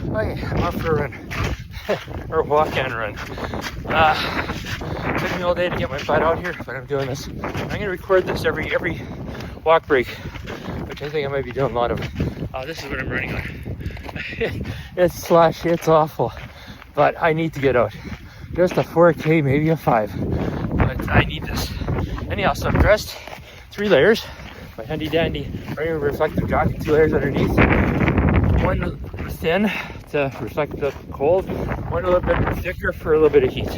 Okay, I'm off for a run. Or walk and run. Took me all day to get my butt out here, but I'm doing this. I'm gonna record this every walk break, which I think I might be doing a lot of. This is what I'm running on. It's slushy, it's awful, but I need to get out. Just a 4K, maybe a 5, but I need this. Anyhow, so I'm dressed, 3 layers. My handy dandy rain reflective jacket, 2 layers underneath. One thin to reflect the cold, one a little bit thicker for a little bit of heat.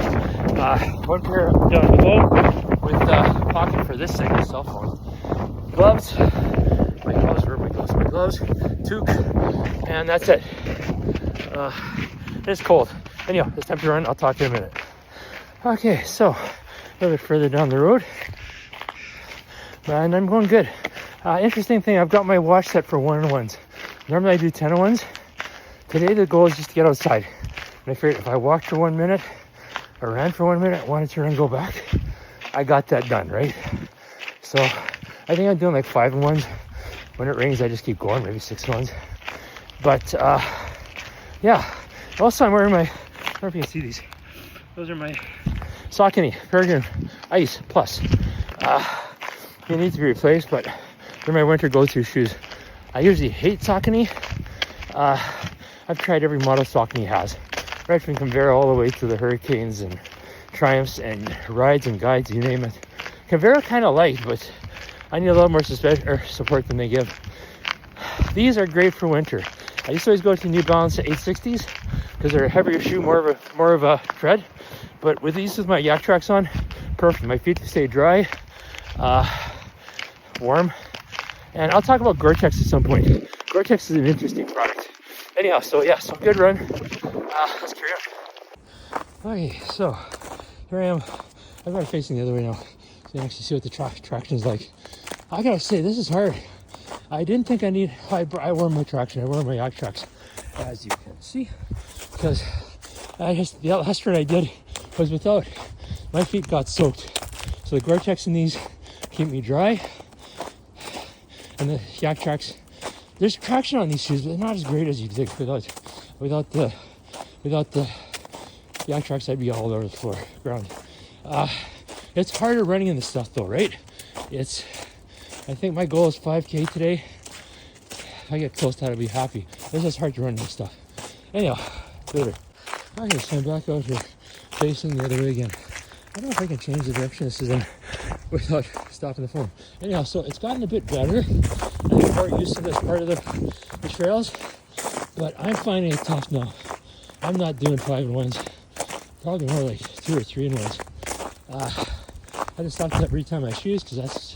One pair down below with a pocket for this thing, cell phone. Gloves, my gloves, where are my gloves? My gloves, toque, and that's it. It's cold. Anyhow, it's time to run. I'll talk to you in a minute. Okay, so a little bit further down the road, and I'm going good. Interesting thing, I've got my watch set for 1-on-1s. Normally I do 10-on-1s. Today the goal is just to get outside. And I figured if I walked for 1 minute or ran for 1 minute, wanted to run and go back, I got that done, right? So I think I'm doing like 5-on-1s. When it rains, I just keep going, maybe 6-on-1s. But yeah, also I'm wearing my, I don't know if you can see these. Those are my Saucony Peregrine Ice Plus. They need to be replaced, but they're my winter go-to shoes. I usually hate Saucony. I've tried every model Saucony has, right from Convera all the way to the Hurricanes and Triumphs and Rides and Guides, you name it. Convera kind of light, but I need a lot more support than they give. These are great for winter. I used to always go to New Balance 860s because they're a heavier shoe, more of a tread. But with these, with my Yak Tracks on, perfect. My feet stay dry, warm. And I'll talk about Gore-Tex at some point. Gore-Tex is an interesting product. Anyhow, so yeah, so good run. Let's carry on. Okay, so here I am. I've got it facing the other way now, so you can actually see what the traction is like. I gotta say, this is hard. I didn't think I wore my traction. I wore my Yak Tracks, as you can see, because the last run I did was without. My feet got soaked. So the Gore-Tex in these keep me dry. And the Yak Tracks, there's traction on these shoes, but they're not as great as you'd think. Without the Yak Tracks, I'd be all over the ground. It's harder running in this stuff though, right? I think my goal is 5K today. If I get close to that, I'll be happy. It's just hard to run in this stuff. Anyhow, later. Okay, so I'm back out here, facing the other way again. I don't know if I can change the direction this is in without stopping the phone. Anyhow, so it's gotten a bit better. I'm more used to this part of the trails, but I'm finding it tough now. I'm not doing 5-on-1s, probably more like 2 or 3-on-1s. I just stopped to retie my shoes because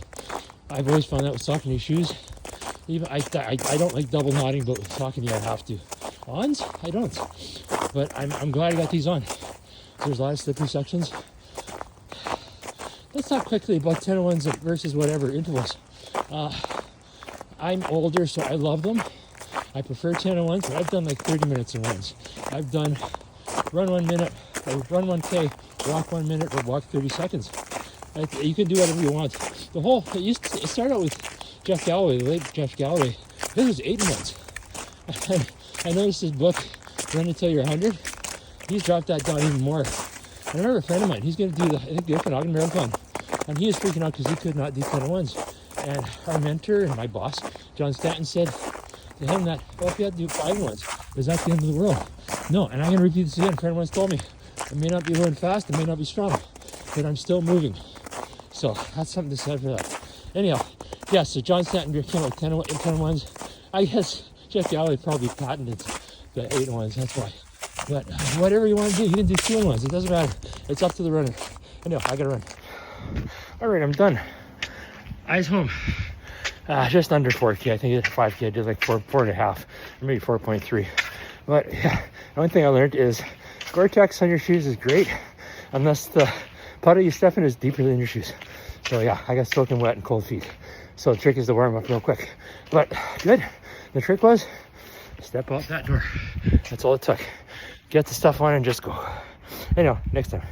I've always found that with Saucony shoes. Even I don't like double knotting, but with Saucony I have to. Ons, I don't. But I'm glad I got these on. There's a lot of slippery sections. Let's talk quickly about 10-on-1s versus whatever intervals. I'm older, so I love them. I prefer 10-on-1s, but I've done like 30 minutes in runs. I've done run 1 minute, or run 1K, walk 1 minute, or walk 30 seconds. You can do whatever you want. It started out with Jeff Galloway, the late Jeff Galloway. This was 8-on-1s. I noticed his book, Run Until You're 100. He's dropped that down even more. I remember a friend of mine, he's going to do the Okanagan Marathon, and he was freaking out because he could not do 10-on-1s. And our mentor and my boss, John Stanton, said to him that, well, if you had to do 5-on-1s, is that the end of the world? No, and I'm going to repeat this again. A friend once told me, I may not be running fast, I may not be strong, but I'm still moving. So that's something to say for that. Anyhow, yeah, so John Stanton came out 10-on-1s. I guess Jeff Galloway probably patented the 8-on-1s, that's why. But whatever you want to do, you can do 2-on-1s. It doesn't matter. It's up to the runner. Anyhow, I got to run. All right, I'm done. Eyes home. Just under 4K. I think it's 5K. I did like 4.5, or maybe 4.3. But yeah, the one thing I learned is Gore-Tex on your shoes is great, unless the puddle you step in is deeper than your shoes. So yeah, I got soaking wet and cold feet. So the trick is to warm up real quick. But good. The trick was step out that door. That's all it took. Get the stuff on and just go. Anyhow, next time.